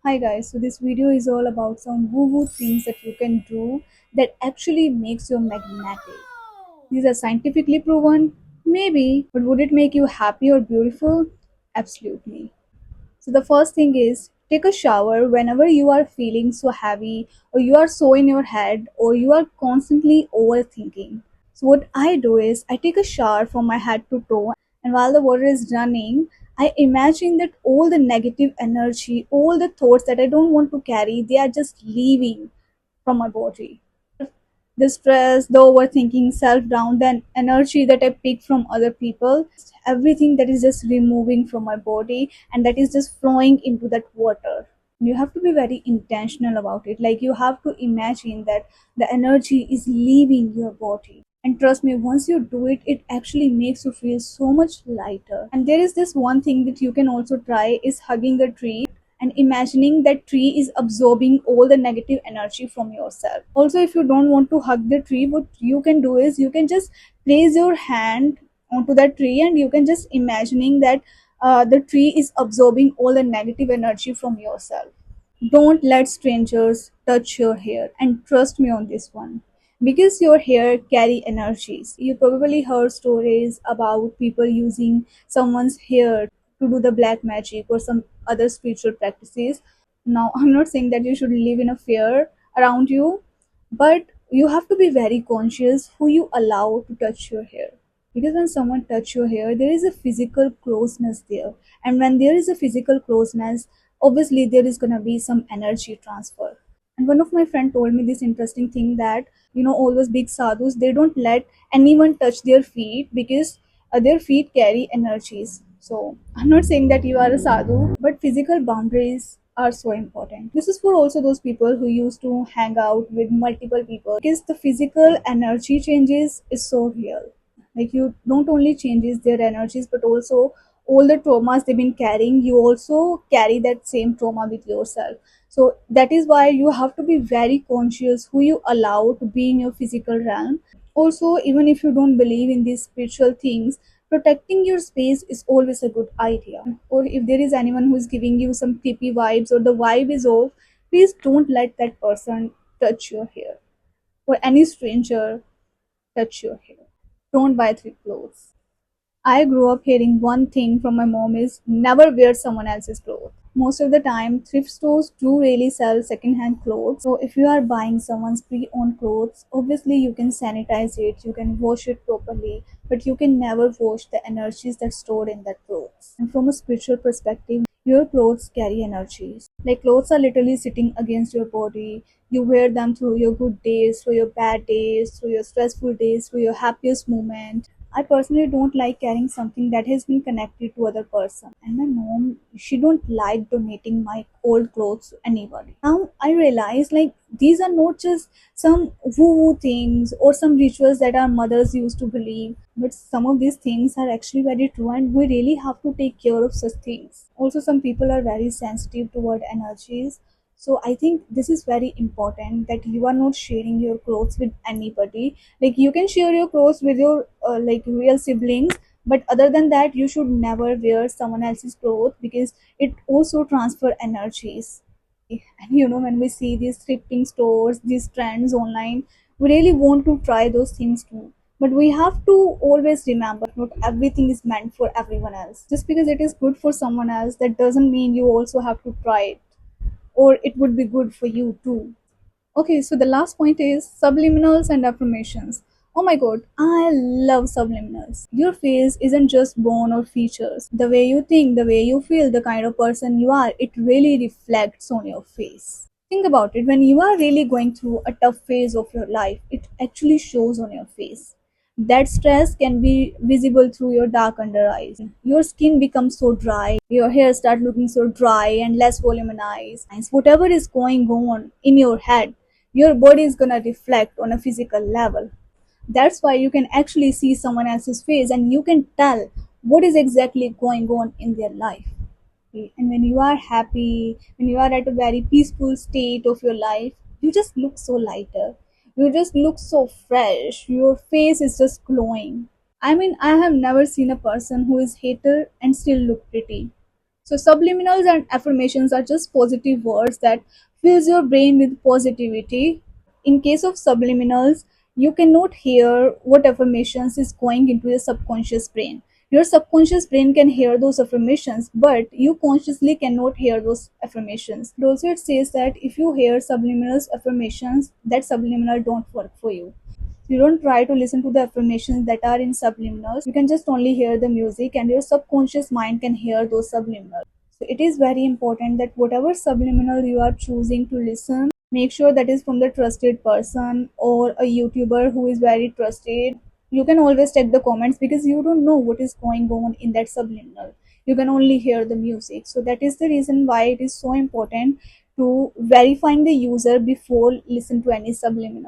Hi guys, so this video is all about some woo-woo things that you can do that actually makes you magnetic. These are scientifically proven, maybe, but would it make you happy or beautiful? Absolutely. So the first thing is take a shower whenever you are feeling so heavy or you are so in your head or you are constantly overthinking. So what I do is I take a shower from my head to toe, and while the water is running, I imagine that all the negative energy, all the thoughts that I don't want to carry, they are just leaving from my body. The stress, the overthinking, self doubt, the energy that I pick from other people, everything that is just removing from my body and that is just flowing into that water. You have to be very intentional about it. Like you have to imagine that the energy is leaving your body. And trust me, once you do it, it actually makes you feel so much lighter. And there is this one thing that you can also try is hugging a tree and imagining that tree is absorbing all the negative energy from yourself. Also, if you don't want to hug the tree, what you can do is you can just place your hand onto that tree and you can just imagining that the tree is absorbing all the negative energy from yourself. Don't let strangers touch your hair, and trust me on this one. Because your hair carry energies. You probably heard stories about people using someone's hair to do the black magic or some other spiritual practices. Now, I'm not saying that you should live in a fear around you, but you have to be very conscious who you allow to touch your hair. Because when someone touch your hair, there is a physical closeness there. And when there is a physical closeness, obviously there is going to be some energy transfer. And one of my friend told me this interesting thing that all those big sadhus, they don't let anyone touch their feet because their feet carry energies. So I'm not saying that you are a sadhu, but physical boundaries are so important. This is for also those people who used to hang out with multiple people, because the physical energy changes is so real. Like you don't only changes their energies, but also all the traumas they've been carrying, you also carry that same trauma with yourself. So that is why you have to be very conscious who you allow to be in your physical realm. Also, even if you don't believe in these spiritual things, protecting your space is always a good idea. Or if there is anyone who is giving you some creepy vibes or the vibe is off, please don't let that person touch your hair, or any stranger touch your hair. Don't buy thrift clothes. I grew up hearing one thing from my mom is never wear someone else's clothes. Most of the time, thrift stores do really sell second-hand clothes. So if you are buying someone's pre-owned clothes, obviously you can sanitize it, you can wash it properly, but you can never wash the energies that's stored in that clothes. And from a spiritual perspective, your clothes carry energies. Like clothes are literally sitting against your body. You wear them through your good days, through your bad days, through your stressful days, through your happiest moment. I personally don't like carrying something that has been connected to other person. And my mom, she don't like donating my old clothes to anybody. Now I realize like these are not just some woo-woo things or some rituals that our mothers used to believe, but some of these things are actually very true and we really have to take care of such things. Also, some people are very sensitive toward energies, so I think this is very important that you are not sharing your clothes with anybody. Like you can share your clothes with your like real siblings, but other than that you should never wear someone else's clothes because it also transfer energies. And when we see these thrifting stores, these trends online, we really want to try those things too, but we have to always remember not everything is meant for everyone else. Just because it is good for someone else, that doesn't mean you also have to try it, or it would be good for you too. Okay, so the last point is subliminals and affirmations. Oh my god, I love subliminals. Your face isn't just bone or features. The way you think, the way you feel, the kind of person you are, it really reflects on your face. Think about it, when you are really going through a tough phase of your life, it actually shows on your face. That stress can be visible through your dark under eyes. Your skin becomes so dry, your hair start looking so dry and less voluminized. And whatever is going on in your head, your body is gonna reflect on a physical level. That's why you can actually see someone else's face and you can tell what is exactly going on in their life. And when you are happy, when you are at a very peaceful state of your life, you just look so lighter. You just look so fresh. Your face is just glowing. I mean, I have never seen a person who is hater and still look pretty. So subliminals and affirmations are just positive words that fills your brain with positivity. In case of subliminals, you cannot hear what affirmations is going into your subconscious brain. Your subconscious brain can hear those affirmations, but you consciously cannot hear those affirmations. And also, it says that if you hear subliminals affirmations, that subliminal don't work for you. You don't try to listen to the affirmations that are in subliminals. You can just only hear the music, and your subconscious mind can hear those subliminals. So it is very important that whatever subliminal you are choosing to listen, make sure that is from the trusted person or a YouTuber who is very trusted. You can always check the comments because you don't know what is going on in that subliminal. You can only hear the music. So that is the reason why it is so important to verifying the user before listen to any subliminal.